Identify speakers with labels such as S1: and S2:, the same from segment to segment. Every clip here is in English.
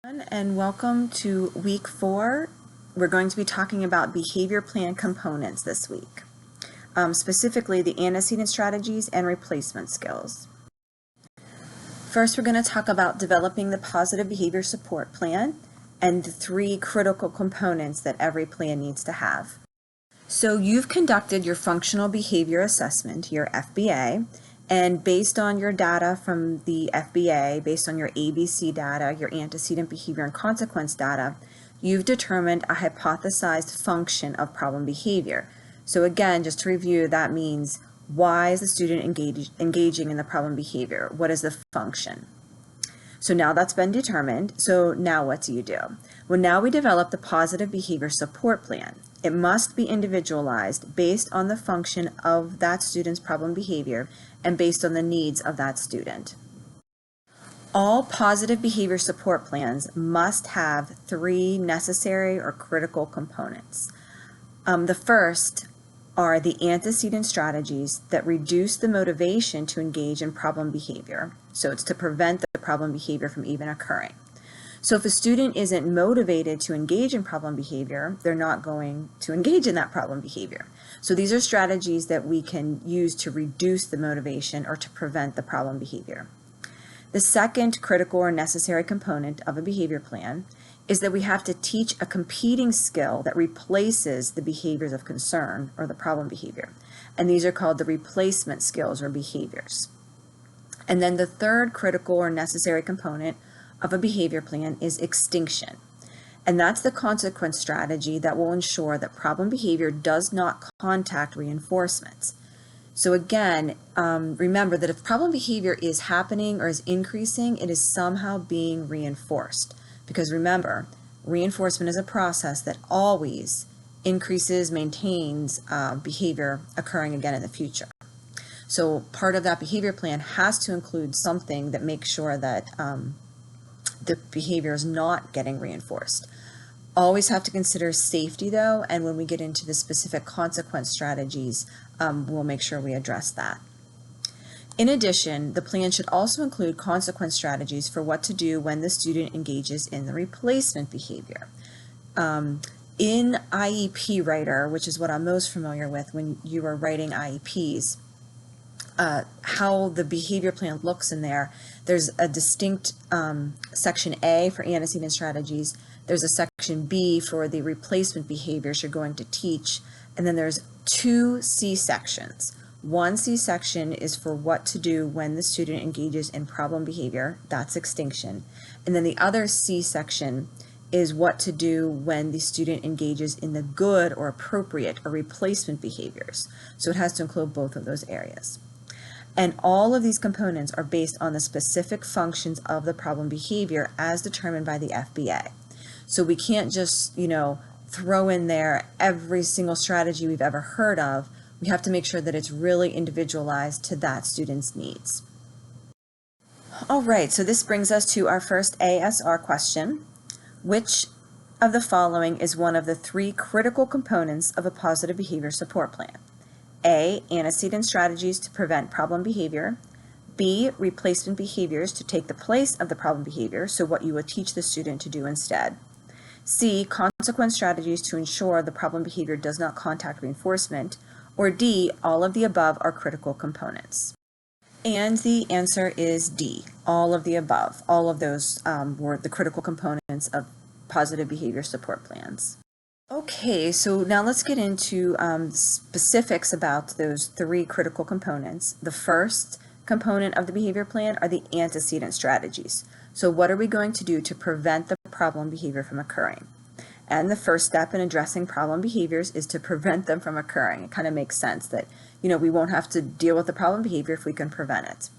S1: And welcome to week 4. We're going to be talking about behavior plan components this week, specifically the antecedent strategies and replacement skills. First, we're going to talk about developing the positive behavior support plan and the 3 critical components that every plan needs to have. So you've conducted your functional behavior assessment, your FBA, and based on your data from the FBA, based on your ABC data, your antecedent behavior and consequence data, you've determined a hypothesized function of problem behavior. So again, just to review, that means why is the student engaging in the problem behavior? What is the function? So now that's been determined. So now what do? Well, now we develop the positive behavior support plan. It must be individualized based on the function of that student's problem behavior and based on the needs of that student. All positive behavior support plans must have 3 necessary or critical components. The first are the antecedent strategies that reduce the motivation to engage in problem behavior. So it's to prevent the problem behavior from even occurring. So if a student isn't motivated to engage in problem behavior, they're not going to engage in that problem behavior. So these are strategies that we can use to reduce the motivation or to prevent the problem behavior. The second critical or necessary component of a behavior plan is that we have to teach a competing skill that replaces the behaviors of concern or the problem behavior. And these are called the replacement skills or behaviors. And then the third critical or necessary component of a behavior plan is extinction. And that's the consequence strategy that will ensure that problem behavior does not contact reinforcements. So again, remember that if problem behavior is happening or is increasing, it is somehow being reinforced. Because remember, reinforcement is a process that always increases, maintains behavior occurring again in the future. So part of that behavior plan has to include something that makes sure that the behavior is not getting reinforced. Always have to consider safety though, and when we get into the specific consequence strategies, we'll make sure we address that. In addition, the plan should also include consequence strategies for what to do when the student engages in the replacement behavior. In IEP Writer, which is what I'm most familiar with when you are writing IEPs, how the behavior plan looks in there, there's a distinct section A for antecedent strategies, there's a section B for the replacement behaviors you're going to teach, and then there's 2 C sections. One C section is for what to do when the student engages in problem behavior, that's extinction, and then the other C section is what to do when the student engages in the good or appropriate or replacement behaviors. So it has to include both of those areas. And all of these components are based on the specific functions of the problem behavior as determined by the FBA. So we can't just, throw in there every single strategy we've ever heard of. We have to make sure that it's really individualized to that student's needs. All right, so this brings us to our first ASR question. Which of the following is one of the 3 critical components of a positive behavior support plan? A, antecedent strategies to prevent problem behavior. B, replacement behaviors to take the place of the problem behavior, so what you would teach the student to do instead. C, consequence strategies to ensure the problem behavior does not contact reinforcement. Or D, all of the above are critical components. And the answer is D, all of the above. All of those were the critical components of positive behavior support plans. Okay, so now let's get into specifics about those 3 critical components. The first component of the behavior plan are the antecedent strategies. So what are we going to do to prevent the problem behavior from occurring? And the first step in addressing problem behaviors is to prevent them from occurring. It kind of makes sense that, we won't have to deal with the problem behavior if we can prevent it.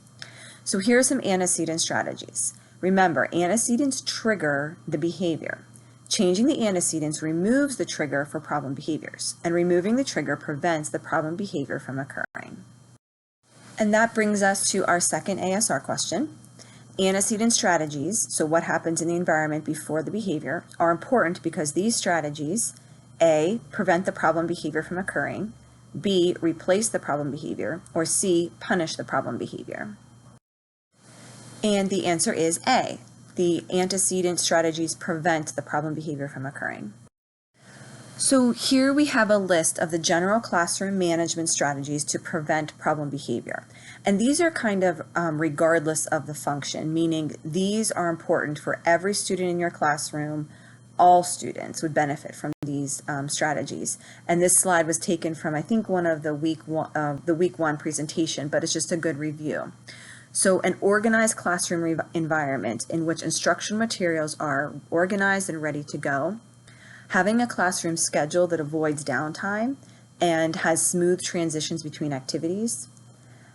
S1: So here are some antecedent strategies. Remember, antecedents trigger the behavior. Changing the antecedents removes the trigger for problem behaviors, and removing the trigger prevents the problem behavior from occurring. And that brings us to our second ASR question. Antecedent strategies, so what happens in the environment before the behavior, are important because these strategies, A, prevent the problem behavior from occurring, B, replace the problem behavior, or C, punish the problem behavior. And the answer is A. the antecedent strategies prevent the problem behavior from occurring. So here we have a list of the general classroom management strategies to prevent problem behavior. And these are kind of regardless of the function, meaning these are important for every student in your classroom. All students would benefit from these strategies. And this slide was taken from, I think, one of the week one presentation, but it's just a good review. So an organized classroom environment in which instructional materials are organized and ready to go. Having a classroom schedule that avoids downtime and has smooth transitions between activities.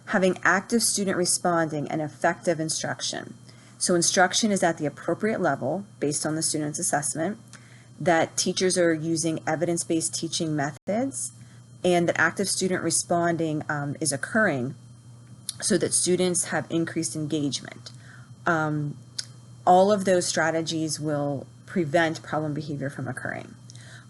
S1: Having active student responding and effective instruction. So instruction is at the appropriate level based on the student's assessment, that teachers are using evidence-based teaching methods, and that active student responding is occurring so that students have increased engagement. All of those strategies will prevent problem behavior from occurring.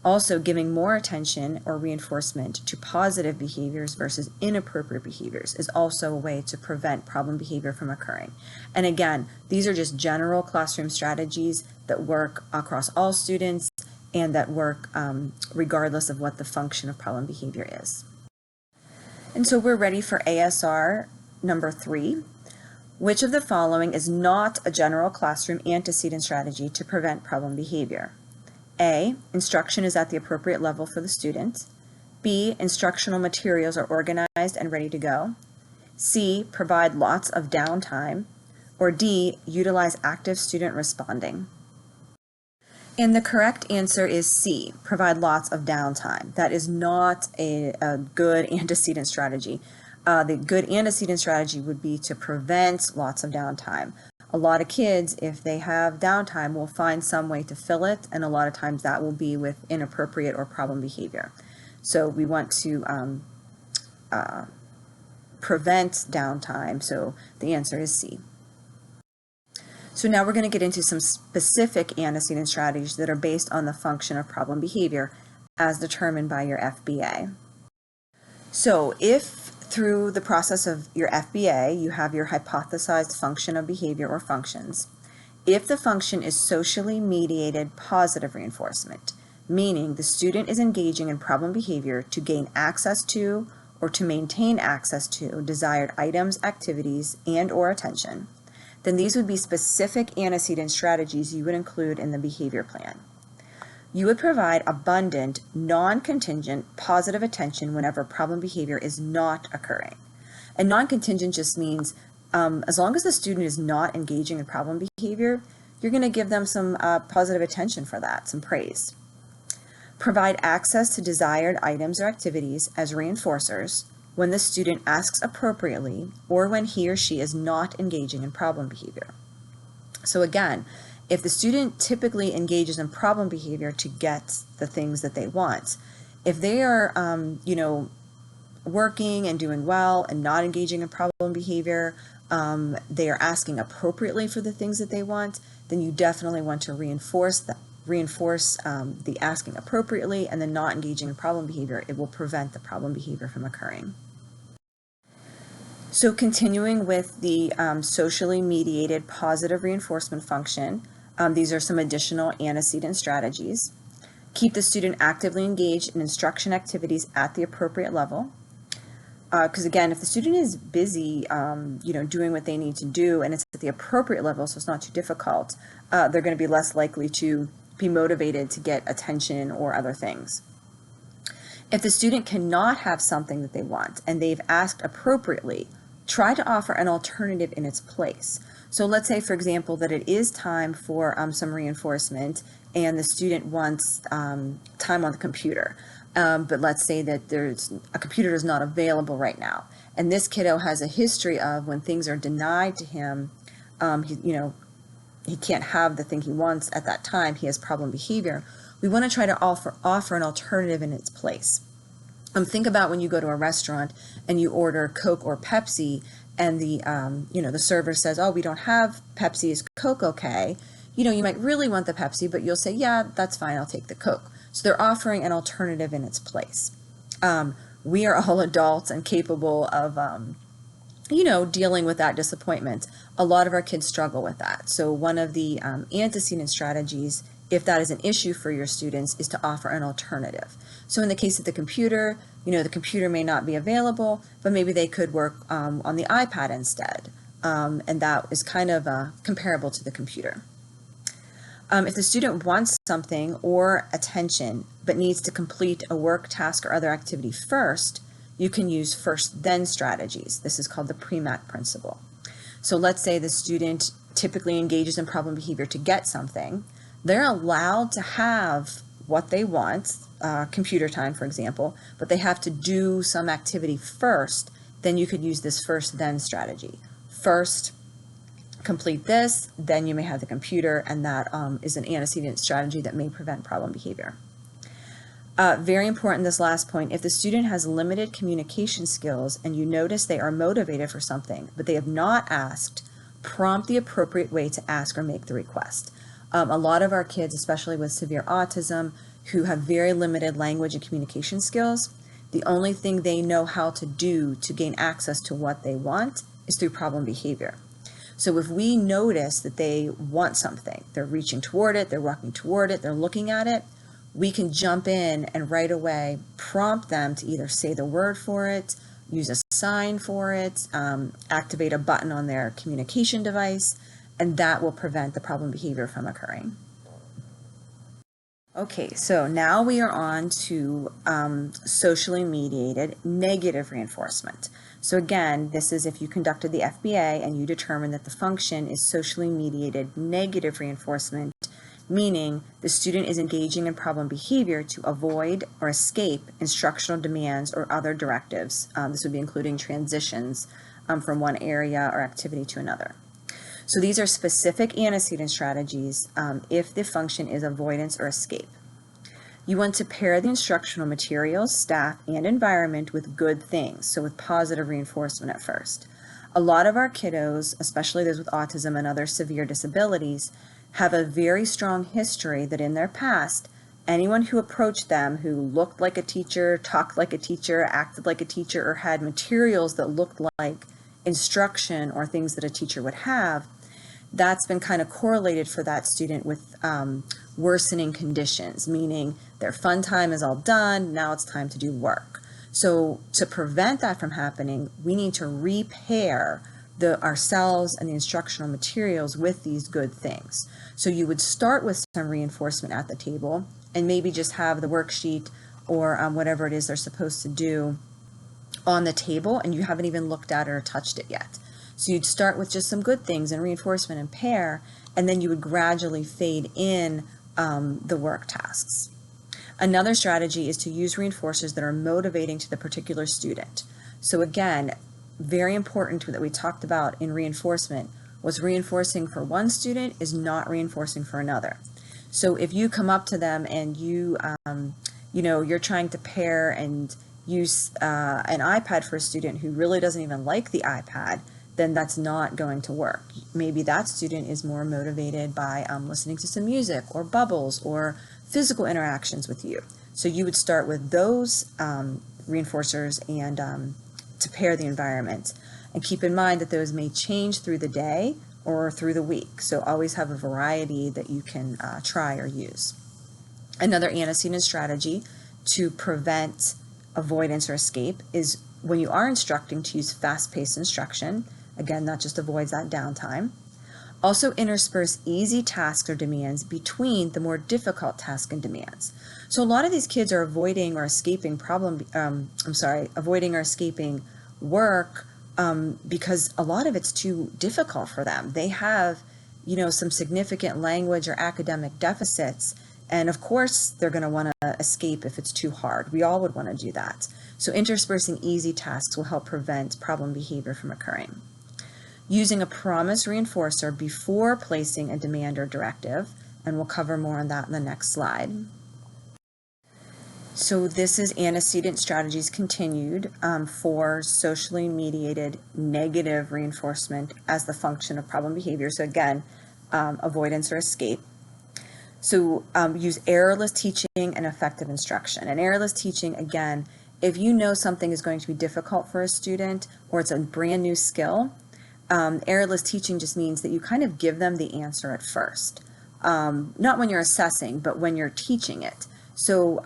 S1: Also, giving more attention or reinforcement to positive behaviors versus inappropriate behaviors is also a way to prevent problem behavior from occurring. And again, these are just general classroom strategies that work across all students and that work regardless of what the function of problem behavior is. And so we're ready for ASR number 3. Which of the following is not a general classroom antecedent strategy to prevent problem behavior? A, instruction is at the appropriate level for the student. B, instructional materials are organized and ready to go. C, provide lots of downtime. Or D, utilize active student responding. And the correct answer is C, provide lots of downtime. That is not a good antecedent strategy. The good antecedent strategy would be to prevent lots of downtime. A lot of kids, if they have downtime, will find some way to fill it, and a lot of times that will be with inappropriate or problem behavior. So we want to prevent downtime, so the answer is C. So now we're going to get into some specific antecedent strategies that are based on the function of problem behavior as determined by your FBA. So if through the process of your FBA, you have your hypothesized function of behavior or functions. If the function is socially mediated positive reinforcement, meaning the student is engaging in problem behavior to gain access to or to maintain access to desired items, activities, and or attention, then these would be specific antecedent strategies you would include in the behavior plan. You would provide abundant, non-contingent, positive attention whenever problem behavior is not occurring. And non-contingent just means as long as the student is not engaging in problem behavior, you're going to give them some positive attention for that, some praise. Provide access to desired items or activities as reinforcers when the student asks appropriately or when he or she is not engaging in problem behavior. So again, if the student typically engages in problem behavior to get the things that they want, if they are, working and doing well and not engaging in problem behavior, they are asking appropriately for the things that they want, then you definitely want to reinforce the asking appropriately and then not engaging in problem behavior. It will prevent the problem behavior from occurring. So continuing with the socially mediated positive reinforcement function, these are some additional antecedent strategies. Keep the student actively engaged in instruction activities at the appropriate level. Because again, if the student is busy, doing what they need to do and it's at the appropriate level, so it's not too difficult, they're going to be less likely to be motivated to get attention or other things. If the student cannot have something that they want and they've asked appropriately, try to offer an alternative in its place. So let's say, for example, that it is time for some reinforcement and the student wants time on the computer. But let's say that a computer is not available right now. And this kiddo has a history of when things are denied to him, he can't have the thing he wants at that time. He has problem behavior. We want to try to offer an alternative in its place. Think about when you go to a restaurant and you order Coke or Pepsi, and the server says, "Oh, we don't have Pepsi. Is Coke okay?" You might really want the Pepsi, but you'll say, "Yeah, that's fine. I'll take the Coke." So they're offering an alternative in its place. We are all adults and capable of dealing with that disappointment. A lot of our kids struggle with that. So one of the antecedent strategies, if that is an issue for your students, is to offer an alternative. So in the case of the computer, the computer may not be available, but maybe they could work on the iPad instead. And that is kind of comparable to the computer. If the student wants something or attention, but needs to complete a work, task, or other activity first, you can use first then strategies. This is called the PREMAC principle. So let's say the student typically engages in problem behavior to get something. They're allowed to have what they want, computer time, for example, but they have to do some activity first. Then you could use this first then strategy. First, complete this, then you may have the computer, and that is an antecedent strategy that may prevent problem behavior. Very important, this last point, if the student has limited communication skills and you notice they are motivated for something, but they have not asked, prompt the appropriate way to ask or make the request. A lot of our kids, especially with severe autism, who have very limited language and communication skills, the only thing they know how to do to gain access to what they want is through problem behavior. So if we notice that they want something, they're reaching toward it, they're walking toward it, they're looking at it, we can jump in and right away prompt them to either say the word for it, use a sign for it, activate a button on their communication device, and that will prevent the problem behavior from occurring. Okay, so now we are on to socially mediated negative reinforcement. So again, this is if you conducted the FBA and you determined that the function is socially mediated negative reinforcement, meaning the student is engaging in problem behavior to avoid or escape instructional demands or other directives. This would be including transitions from one area or activity to another. So these are specific antecedent strategies if the function is avoidance or escape. You want to pair the instructional materials, staff, and environment with good things, so with positive reinforcement at first. A lot of our kiddos, especially those with autism and other severe disabilities, have a very strong history that in their past, anyone who approached them who looked like a teacher, talked like a teacher, acted like a teacher, or had materials that looked like instruction or things that a teacher would have, that's been kind of correlated for that student with worsening conditions, meaning their fun time is all done, now it's time to do work. So to prevent that from happening, we need to repair ourselves and the instructional materials with these good things. So you would start with some reinforcement at the table and maybe just have the worksheet or whatever it is they're supposed to do on the table, and you haven't even looked at it or touched it yet. So you'd start with just some good things and reinforcement and pair, and then you would gradually fade in the work tasks. Another strategy is to use reinforcers that are motivating to the particular student. So again, very important that we talked about in reinforcement was reinforcing for one student is not reinforcing for another. So if you come up to them and you're trying to pair and use an iPad for a student who really doesn't even like the iPad, then that's not going to work. Maybe that student is more motivated by listening to some music or bubbles or physical interactions with you. So you would start with those reinforcers and to pair the environment. And keep in mind that those may change through the day or through the week. So always have a variety that you can try or use. Another antecedent strategy to prevent avoidance or escape is when you are instructing to use fast-paced instruction. Again, that just avoids that downtime. Also intersperse easy tasks or demands between the more difficult tasks and demands. So a lot of these kids are avoiding or escaping avoiding or escaping work because a lot of it's too difficult for them. They have, some significant language or academic deficits, and of course they're going to want to escape if it's too hard. We all would want to do that. So interspersing easy tasks will help prevent problem behavior from occurring. Using a promise reinforcer before placing a demand or directive, and we'll cover more on that in the next slide. So this is antecedent strategies continued for socially mediated negative reinforcement as the function of problem behavior. So again, avoidance or escape. So use errorless teaching and effective instruction. And errorless teaching, again, if you know something is going to be difficult for a student or it's a brand new skill, errorless teaching just means that you kind of give them the answer at first. Not when you're assessing, but when you're teaching it. So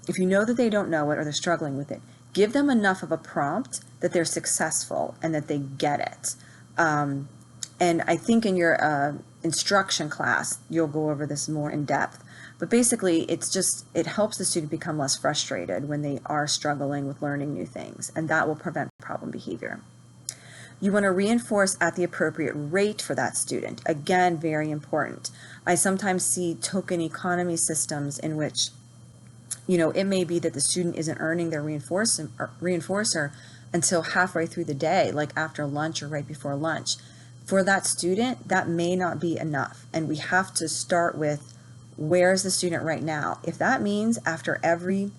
S1: if you know that they don't know it or they're struggling with it, give them enough of a prompt that they're successful and that they get it. And I think in your instruction class, you'll go over this more in depth. But basically, it helps the student become less frustrated when they are struggling with learning new things, and that will prevent problem behavior. You want to reinforce at the appropriate rate for that student. Again, very important. I sometimes see token economy systems in which, it may be that the student isn't earning their reinforcer until halfway through the day, like after lunch or right before lunch. For that student, that may not be enough, and we have to start with, where's the student right now? If that means after every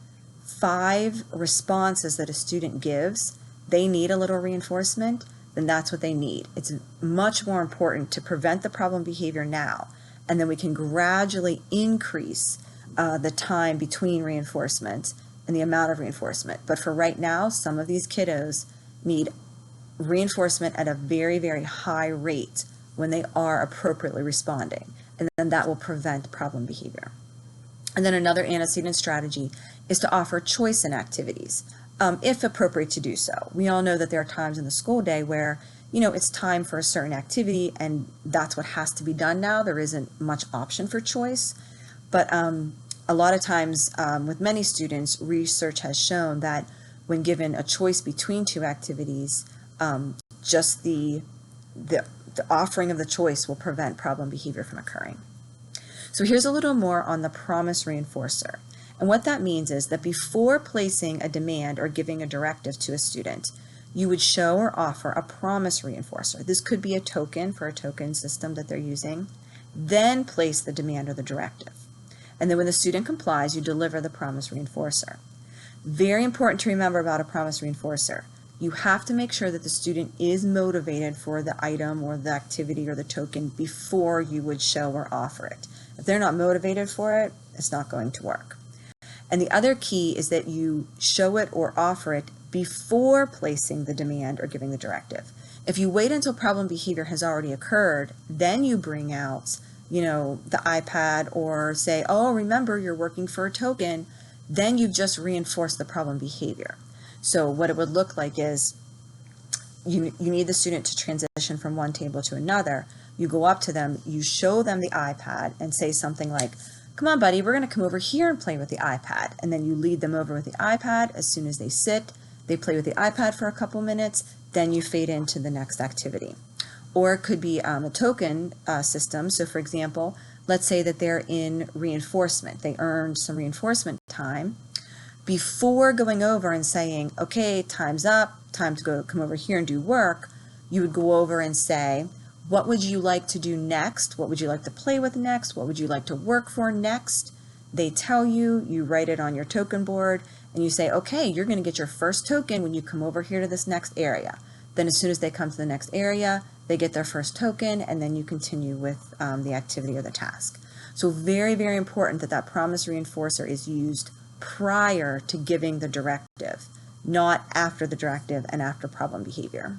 S1: 5 responses that a student gives, they need a little reinforcement, then that's what they need. It's much more important to prevent the problem behavior now, and then we can gradually increase the time between reinforcement and the amount of reinforcement. But for right now, some of these kiddos need reinforcement at a very, very high rate when they are appropriately responding, and then that will prevent problem behavior. And then another antecedent strategy is to offer choice in activities, if appropriate to do so. We all know that there are times in the school day where, it's time for a certain activity and that's what has to be done now. There isn't much option for choice. But a lot of times with many students, research has shown that when given a choice between 2 activities, just the offering of the choice will prevent problem behavior from occurring. So here's a little more on the promise reinforcer. And what that means is that before placing a demand or giving a directive to a student, you would show or offer a promise reinforcer. This could be a token for a token system that they're using. Then place the demand or the directive. And then when the student complies, you deliver the promise reinforcer. Very important to remember about a promise reinforcer. You have to make sure that the student is motivated for the item or the activity or the token before you would show or offer it. If they're not motivated for it, it's not going to work. And the other key is that you show it or offer it before placing the demand or giving the directive. If you wait until problem behavior has already occurred, then you bring out, the iPad or say, oh, remember you're working for a token, then you've just reinforced the problem behavior. So what it would look like is you need the student to transition from one table to another. You go up to them, you show them the iPad and say something like, come on, buddy, we're going to come over here and play with the iPad. And then you lead them over with the iPad. As soon as they sit, they play with the iPad for a couple minutes, then you fade into the next activity. Or it could be a token system. So for example, let's say that they're in reinforcement. They earned some reinforcement time. Before going over and saying, okay, time's up, time to come over here and do work, you would go over and say, what would you like to do next? What would you like to play with next? What would you like to work for next? They tell you, you write it on your token board, and you say, okay, you're going to get your first token when you come over here to this next area. Then as soon as they come to the next area, they get their first token, and then you continue with the activity or the task. So very, very important that that promise reinforcer is used prior to giving the directive, not after the directive and after problem behavior.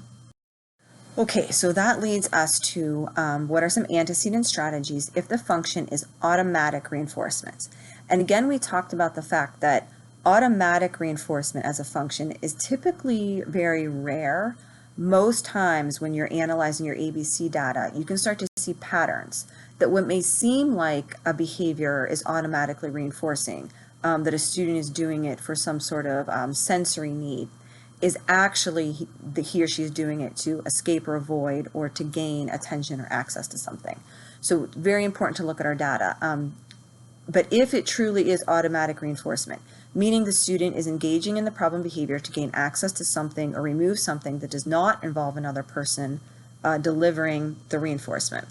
S1: Okay, so that leads us to what are some antecedent strategies if the function is automatic reinforcement. And again, we talked about the fact that automatic reinforcement as a function is typically very rare. Most times when you're analyzing your ABC data, you can start to see patterns that what may seem like a behavior is automatically reinforcing, that a student is doing it for some sort of sensory need, is actually he or she is doing it to escape or avoid or to gain attention or access to something. So very important to look at our data. But if it truly is automatic reinforcement, meaning the student is engaging in the problem behavior to gain access to something or remove something that does not involve another person delivering the reinforcement.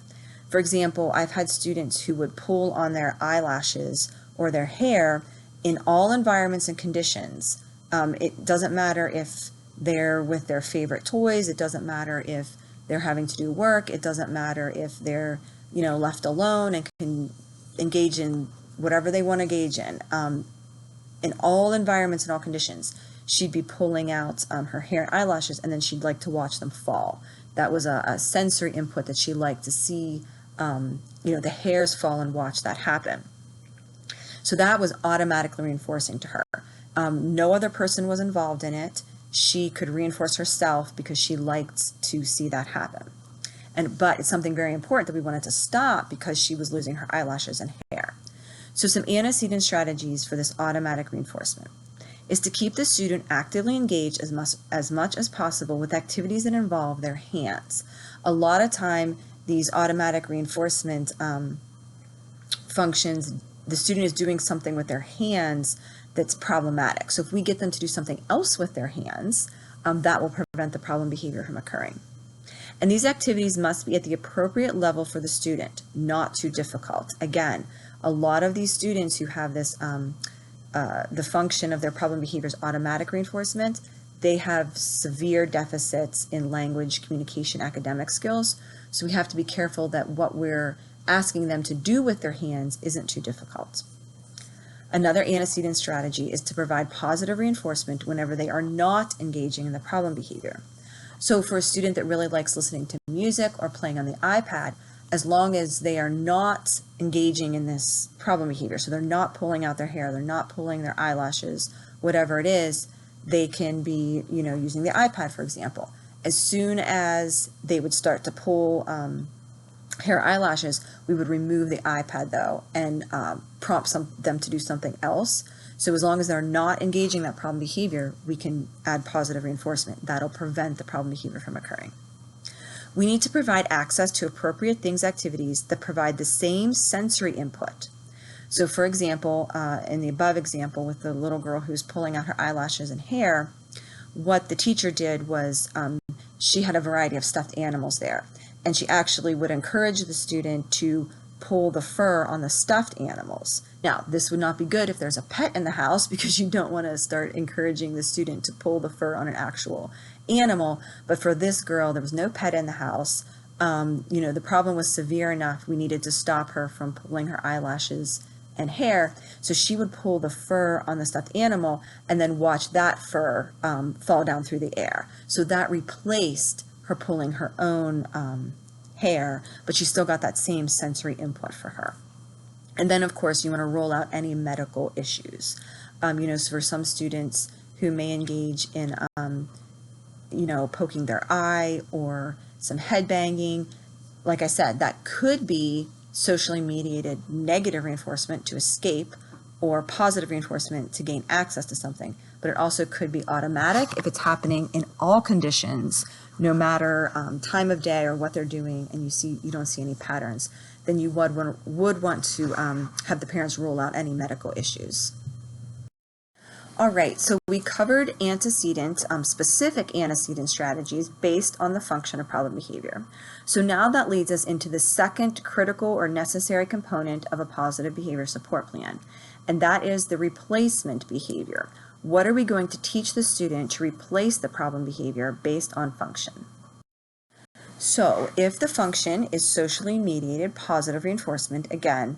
S1: For example, I've had students who would pull on their eyelashes or their hair in all environments and conditions. It doesn't matter if they're with their favorite toys. It doesn't matter if they're having to do work. It doesn't matter if they're, left alone and can engage in whatever they want to engage in all environments and all conditions. she'd be pulling out her hair and eyelashes, and then she'd like to watch them fall. That was a sensory input that she liked to see, the hairs fall and watch that happen. So that was automatically reinforcing to her. No other person was involved in it. She could reinforce herself because she liked to see that happen. But it's something very important that we wanted to stop because she was losing her eyelashes and hair. So some antecedent strategies for this automatic reinforcement is to keep the student actively engaged as much as possible with activities that involve their hands. A lot of time, these automatic reinforcement functions, the student is doing something with their hands that's problematic. So if we get them to do something else with their hands, that will prevent the problem behavior from occurring. And these activities must be at the appropriate level for the student, not too difficult. Again, a lot of these students who have this, the function of their problem behaviors automatic reinforcement, they have severe deficits in language, communication, academic skills. So we have to be careful that what we're asking them to do with their hands isn't too difficult. Another antecedent strategy is to provide positive reinforcement whenever they are not engaging in the problem behavior. So for a student that really likes listening to music or playing on the iPad, as long as they are not engaging in this problem behavior, so they're not pulling out their hair, they're not pulling their eyelashes, whatever it is, they can be, using the iPad, for example. As soon as they would start to pull hair eyelashes, we would remove the iPad though and prompt them to do something else. So as long as they're not engaging that problem behavior, we can add positive reinforcement. That'll prevent the problem behavior from occurring. We need to provide access to appropriate things, activities that provide the same sensory input. So for example, in the above example with the little girl who's pulling out her eyelashes and hair, what the teacher did was she had a variety of stuffed animals there. And she actually would encourage the student to pull the fur on the stuffed animals. Now, this would not be good if there's a pet in the house because you don't want to start encouraging the student to pull the fur on an actual animal. But for this girl, there was no pet in the house. The problem was severe enough. We needed to stop her from pulling her eyelashes and hair. So she would pull the fur on the stuffed animal and then watch that fur fall down through the air. So that replaced her pulling her own hair, but she still got that same sensory input for her. And then, of course, you want to roll out any medical issues. So for some students who may engage in, poking their eye or some head banging, like I said, that could be socially mediated negative reinforcement to escape or positive reinforcement to gain access to something. But it also could be automatic if it's happening in all conditions, no matter time of day or what they're doing, and you don't see any patterns, then you would want to have the parents rule out any medical issues. All right, so we covered specific antecedent strategies based on the function of problem behavior. So now that leads us into the second critical or necessary component of a positive behavior support plan, and that is the replacement behavior. What are we going to teach the student to replace the problem behavior based on function? So if the function is socially mediated positive reinforcement, again,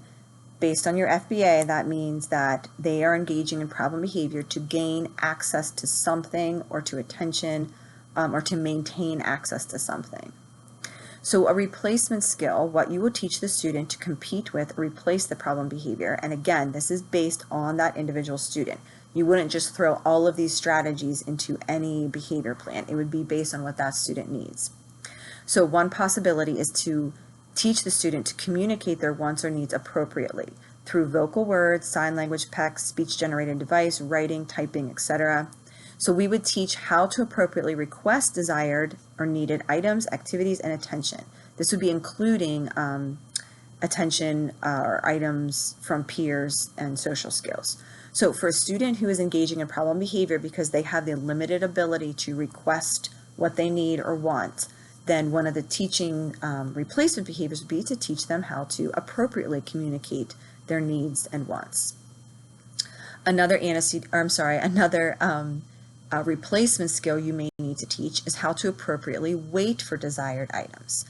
S1: based on your FBA, that means that they are engaging in problem behavior to gain access to something or to attention or to maintain access to something. So a replacement skill, what you will teach the student to compete with or replace the problem behavior, and again, this is based on that individual student. You wouldn't just throw all of these strategies into any behavior plan. It would be based on what that student needs. So one possibility is to teach the student to communicate their wants or needs appropriately through vocal words, sign language, PECS, speech-generated device, writing, typing, etc. So we would teach how to appropriately request desired or needed items, activities, and attention. This would be including attention or items from peers and social skills. So for a student who is engaging in problem behavior because they have the limited ability to request what they need or want, then one of the teaching replacement behaviors would be to teach them how to appropriately communicate their needs and wants. Another replacement skill you may need to teach is how to appropriately wait for desired items.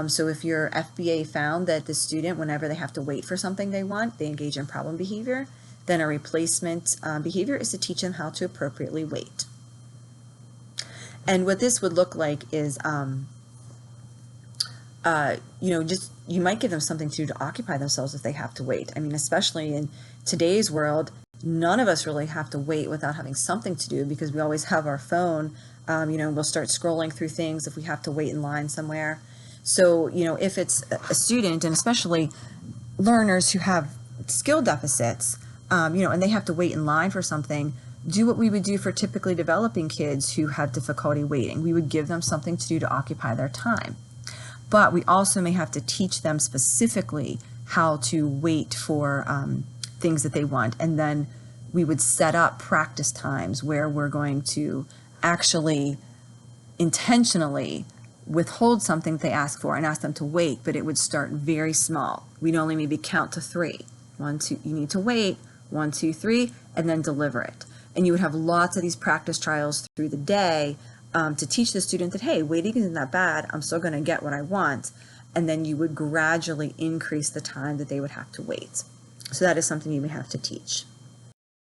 S1: So if your FBA found that the student, whenever they have to wait for something they want, they engage in problem behavior, Then a replacement behavior is to teach them how to appropriately wait. And what this would look like is, just you might give them something to do to occupy themselves if they have to wait. I mean, especially in today's world, none of us really have to wait without having something to do because we always have our phone. We'll start scrolling through things if we have to wait in line somewhere. So, if it's a student, and especially learners who have skill deficits, and they have to wait in line for something, do what we would do for typically developing kids who have difficulty waiting. We would give them something to do to occupy their time. But we also may have to teach them specifically how to wait for things that they want. And then we would set up practice times where we're going to actually intentionally withhold something they ask for and ask them to wait, but it would start very small. We'd only maybe count to 3. 1, 2, you need to wait, 1, 2, 3, and then deliver it. And you would have lots of these practice trials through the day to teach the student that, hey, waiting isn't that bad, I'm still going to get what I want. And then you would gradually increase the time that they would have to wait. So that is something you may have to teach.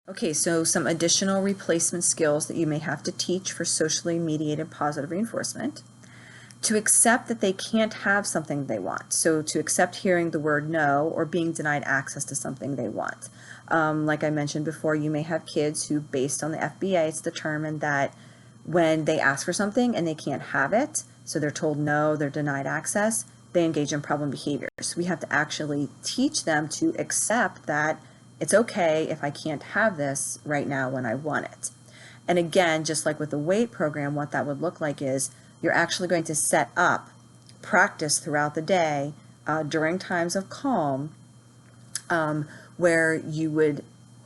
S1: Okay, so some additional replacement skills that you may have to teach for socially mediated positive reinforcement. To accept that they can't have something they want. So to accept hearing the word no or being denied access to something they want. Like I mentioned before, you may have kids who, based on the FBA, it's determined that when they ask for something and they can't have it, so they're told no, they're denied access, they engage in problem behavior. So we have to actually teach them to accept that it's okay if I can't have this right now when I want it. And again, just like with the WAIT program, what that would look like is you're actually going to set up practice throughout the day during times of calm where you would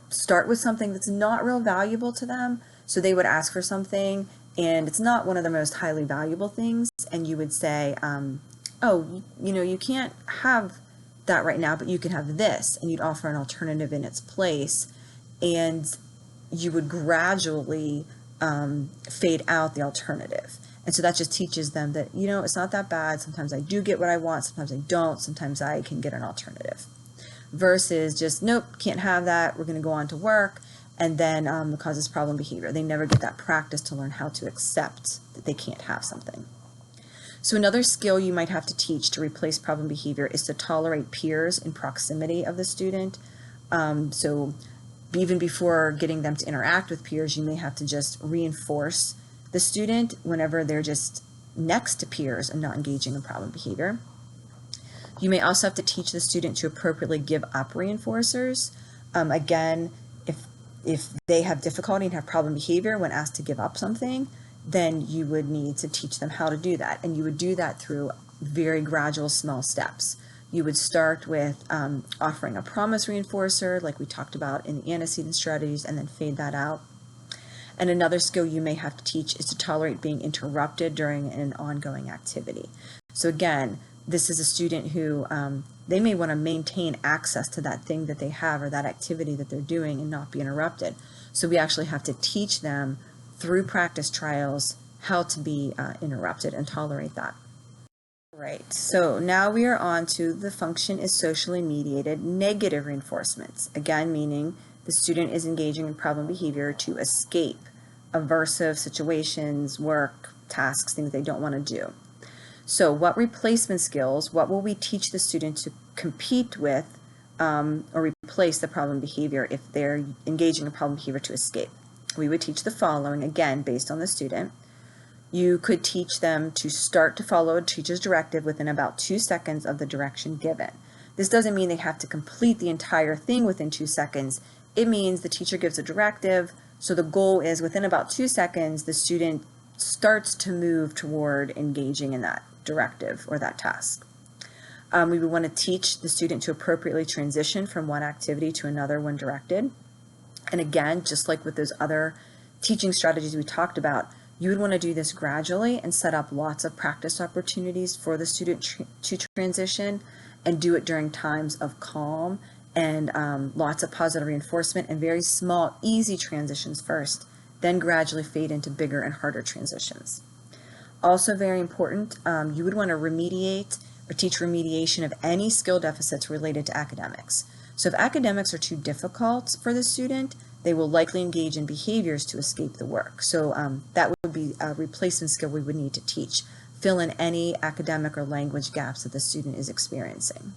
S1: start with something that's not real valuable to them. So they would ask for something and it's not one of the most highly valuable things, and you would say, you can't have that right now, but you can have this, and you'd offer an alternative in its place, and you would gradually fade out the alternative. And so that just teaches them that, it's not that bad. Sometimes I do get what I want. Sometimes I don't. Sometimes I can get an alternative. Versus just, nope, can't have that. We're going to go on to work. And then it causes problem behavior. They never get that practice to learn how to accept that they can't have something. So another skill you might have to teach to replace problem behavior is to tolerate peers in proximity of the student. So even before getting them to interact with peers, you may have to just reinforce the student whenever they're just next to peers and not engaging in problem behavior. You may also have to teach the student to appropriately give up reinforcers. Again, if they have difficulty and have problem behavior when asked to give up something, then you would need to teach them how to do that. And you would do that through very gradual small steps. You would start with offering a promise reinforcer like we talked about in the antecedent strategies, and then fade that out. And another skill you may have to teach is to tolerate being interrupted during an ongoing activity. So again, this is a student who they may want to maintain access to that thing that they have or that activity that they're doing and not be interrupted. So we actually have to teach them through practice trials how to be interrupted and tolerate that. Right, so now we are on to the function is socially mediated negative reinforcements. Again, meaning the student is engaging in problem behavior to escape aversive situations, work, tasks, things they don't want to do. So what replacement skills, what will we teach the student to compete with or replace the problem behavior if they're engaging in problem behavior to escape? We would teach the following, again, based on the student. You could teach them to start to follow a teacher's directive within about 2 seconds of the direction given. This doesn't mean they have to complete the entire thing within 2 seconds. It means the teacher gives a directive, so the goal is within about 2 seconds, the student starts to move toward engaging in that directive or that task. We would want to teach the student to appropriately transition from one activity to another when directed. And again, just like with those other teaching strategies we talked about, you would want to do this gradually and set up lots of practice opportunities for the student to transition, and do it during times of calm and lots of positive reinforcement and very small, easy transitions first, then gradually fade into bigger and harder transitions. Also very important, you would want to remediate or teach remediation of any skill deficits related to academics. So if academics are too difficult for the student, they will likely engage in behaviors to escape the work. So that would be a replacement skill we would need to teach. Fill in any academic or language gaps that the student is experiencing.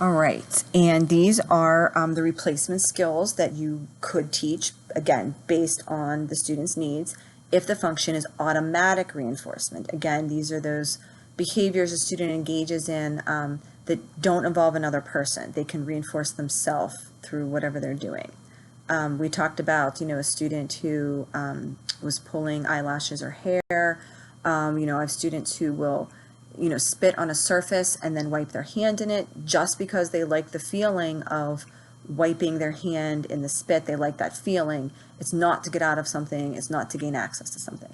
S1: All right, and these are the replacement skills that you could teach, again, based on the student's needs, if the function is automatic reinforcement. Again, these are those behaviors a student engages in that don't involve another person. They can reinforce themselves through whatever they're doing. We talked about, a student who was pulling eyelashes or hair. I have students who will spit on a surface and then wipe their hand in it just because they like the feeling of wiping their hand in the spit. They like that feeling. It's not to get out of something. It's not to gain access to something.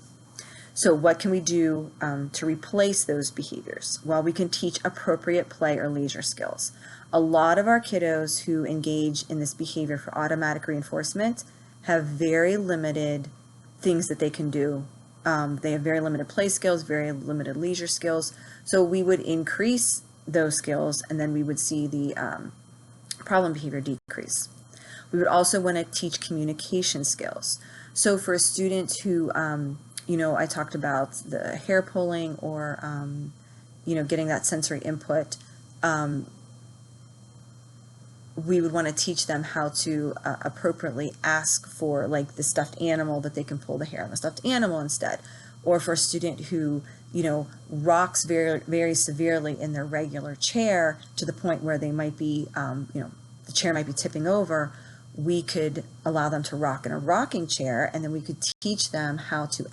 S1: So what can we do to replace those behaviors? Well, we can teach appropriate play or leisure skills. A lot of our kiddos who engage in this behavior for automatic reinforcement have very limited things that they can do. They have very limited play skills, very limited leisure skills. So we would increase those skills, and then we would see the problem behavior decrease. We would also want to teach communication skills. So for a student who, I talked about the hair pulling or, getting that sensory input, we would want to teach them how to appropriately ask for, like, the stuffed animal, that they can pull the hair on the stuffed animal instead. Or for a student who, rocks very, very severely in their regular chair to the point where they might be, the chair might be tipping over, we could allow them to rock in a rocking chair, and then we could teach them how to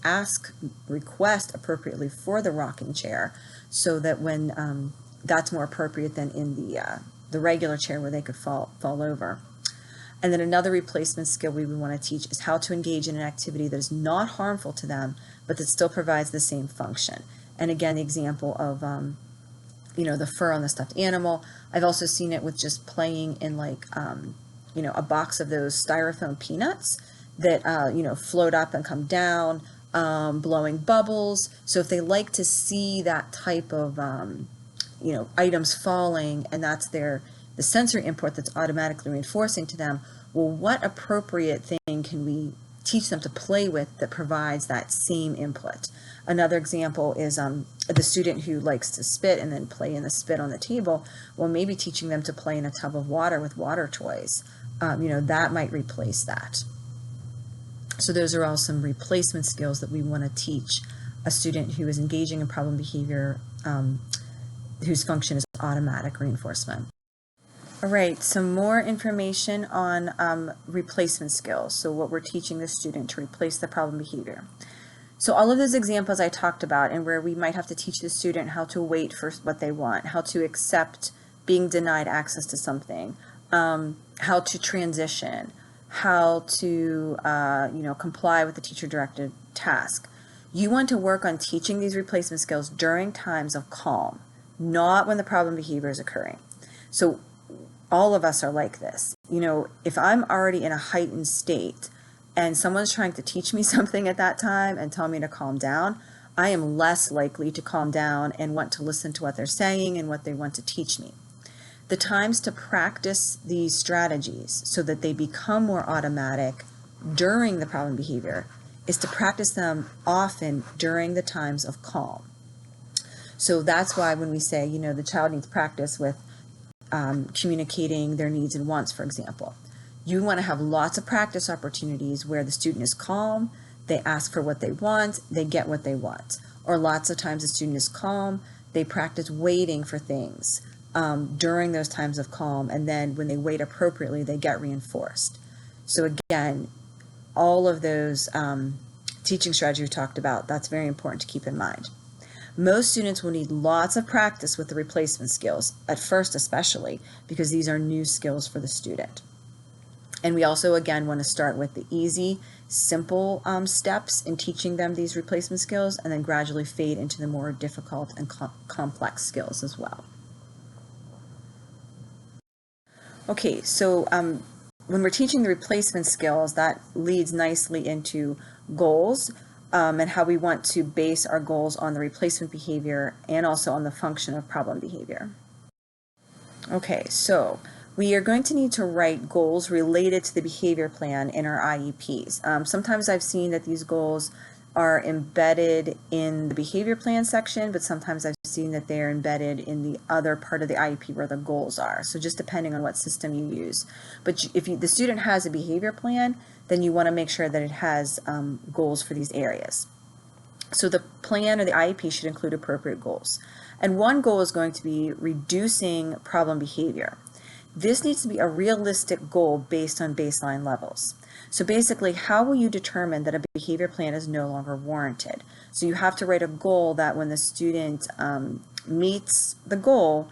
S1: request appropriately for the rocking chair, so that when that's more appropriate than in the regular chair where they could fall over. And then another replacement skill we would want to teach is how to engage in an activity that is not harmful to them, but that still provides the same function. And again, the example of, the fur on the stuffed animal. I've also seen it with just playing in, like, a box of those styrofoam peanuts that, float up and come down, blowing bubbles. So if they like to see that type of, items falling, and that's the sensory input that's automatically reinforcing to them, well, what appropriate thing can we teach them to play with that provides that same input? Another example is the student who likes to spit and then play in the spit on the table. Well, maybe teaching them to play in a tub of water with water toys. That might replace that. So those are all some replacement skills that we want to teach a student who is engaging in problem behavior whose function is automatic reinforcement. All right, some more information on replacement skills. So what we're teaching the student to replace the problem behavior. So all of those examples I talked about, and where we might have to teach the student how to wait for what they want, how to accept being denied access to something, how to transition, how to comply with the teacher-directed task. You want to work on teaching these replacement skills during times of calm, not when the problem behavior is occurring. So all of us are like this. If I'm already in a heightened state and someone's trying to teach me something at that time and tell me to calm down, I am less likely to calm down and want to listen to what they're saying and what they want to teach me. The times to practice these strategies so that they become more automatic during the problem behavior is to practice them often during the times of calm. So that's why when we say, the child needs practice with communicating their needs and wants, for example, you want to have lots of practice opportunities where the student is calm, they ask for what they want, they get what they want. Or lots of times the student is calm, they practice waiting for things during those times of calm, and then when they wait appropriately, they get reinforced. So again, all of those teaching strategies we talked about, that's very important to keep in mind. Most students will need lots of practice with the replacement skills, at first especially, because these are new skills for the student. And we also, again, want to start with the easy, simple steps in teaching them these replacement skills, and then gradually fade into the more difficult and complex skills as well. Okay, so when we're teaching the replacement skills, that leads nicely into goals and how we want to base our goals on the replacement behavior and also on the function of problem behavior. Okay, so we are going to need to write goals related to the behavior plan in our IEPs. Sometimes I've seen that these goals are embedded in the behavior plan section, but sometimes I've seen that they're embedded in the other part of the IEP where the goals are. So just depending on what system you use. But if the student has a behavior plan, then you want to make sure that it has goals for these areas. So the plan or the IEP should include appropriate goals. And one goal is going to be reducing problem behavior. This needs to be a realistic goal based on baseline levels. So basically, how will you determine that a behavior plan is no longer warranted? So you have to write a goal that when the student meets the goal,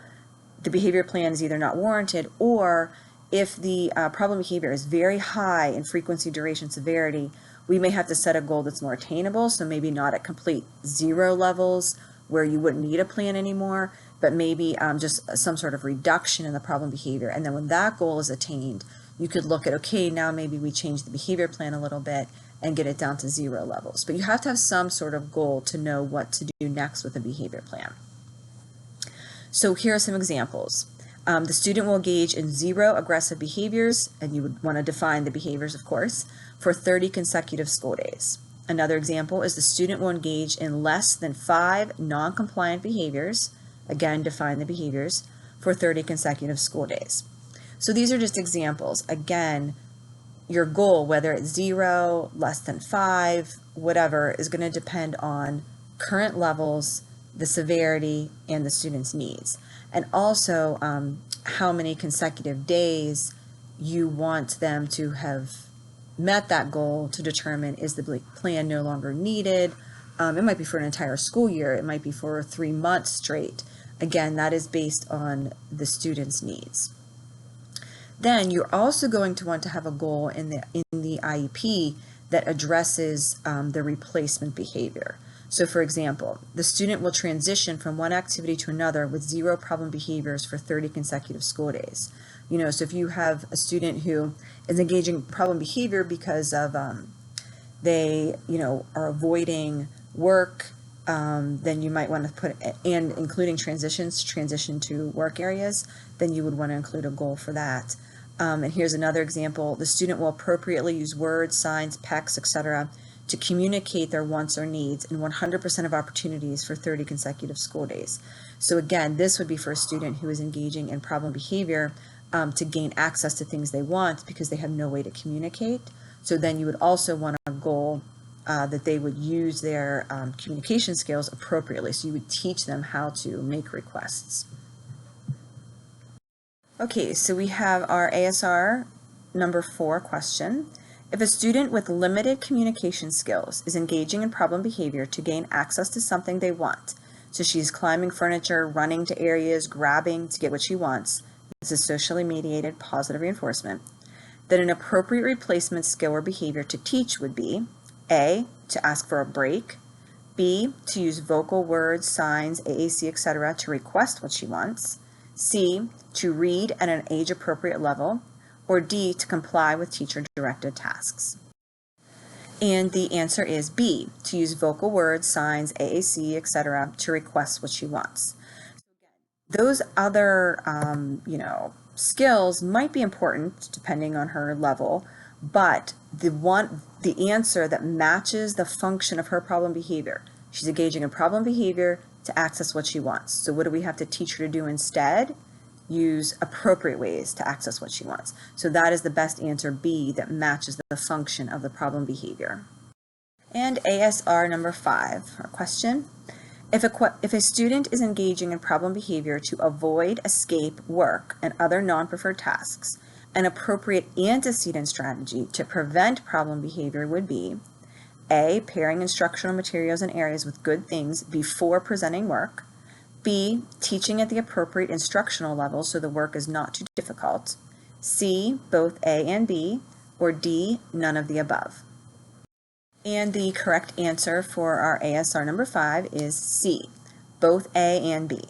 S1: the behavior plan is either not warranted, or if the problem behavior is very high in frequency, duration, severity, we may have to set a goal that's more attainable, so maybe not at complete 0 levels where you wouldn't need a plan anymore, but maybe just some sort of reduction in the problem behavior. And then when that goal is attained, you could look at, okay, now maybe we change the behavior plan a little bit and get it down to 0 levels. But you have to have some sort of goal to know what to do next with a behavior plan. So here are some examples. The student will engage in 0 aggressive behaviors, and you would want to define the behaviors, of course, for 30 consecutive school days. Another example is the student will engage in less than 5 non-compliant behaviors, again, define the behaviors, for 30 consecutive school days. So these are just examples. Again, your goal, whether it's 0, less than 5, whatever, is going to depend on current levels, the severity, and the student's needs. And also how many consecutive days you want them to have met that goal to determine, is the plan no longer needed. It might be for an entire school year. It might be for 3 months straight. Again, that is based on the student's needs. Then you're also going to want to have a goal in the IEP that addresses the replacement behavior. So for example, the student will transition from one activity to another with 0 problem behaviors for 30 consecutive school days. So if you have a student who is engaging problem behavior because of they are avoiding work, then you might want to put, and including transition to work areas, then you would want to include a goal for that. And here's another example. The student will appropriately use words, signs, PECs, etc. to communicate their wants or needs in 100% of opportunities for 30 consecutive school days. So again, this would be for a student who is engaging in problem behavior to gain access to things they want because they have no way to communicate. So then you would also want a goal that they would use their communication skills appropriately. So you would teach them how to make requests. Okay, so we have our ASR number 4 question. If a student with limited communication skills is engaging in problem behavior to gain access to something they want, so she's climbing furniture, running to areas, grabbing to get what she wants, this is socially mediated positive reinforcement, then an appropriate replacement skill or behavior to teach would be A, to ask for a break, B, to use vocal words, signs, AAC, etc. to request what she wants, C, to read at an age-appropriate level, or D, to comply with teacher-directed tasks. And the answer is B, to use vocal words, signs, AAC, etc. to request what she wants. Those other, skills might be important depending on her level, but the answer that matches the function of her problem behavior, she's engaging in problem behavior to access what she wants. So what do we have to teach her to do instead? Use appropriate ways to access what she wants. So that is the best answer, B, that matches the function of the problem behavior. And ASR number 5, our question. If a student is engaging in problem behavior to avoid, escape, work, and other non-preferred tasks, an appropriate antecedent strategy to prevent problem behavior would be A, pairing instructional materials and areas with good things before presenting work, B, teaching at the appropriate instructional level so the work is not too difficult, C, both A and B, or D, none of the above. And the correct answer for our ASR number 5 is C, both A and B.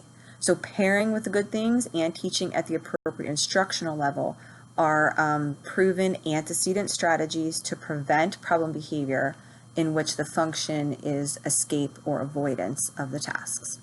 S1: So pairing with the good things and teaching at the appropriate instructional level are proven antecedent strategies to prevent problem behavior in which the function is escape or avoidance of the tasks.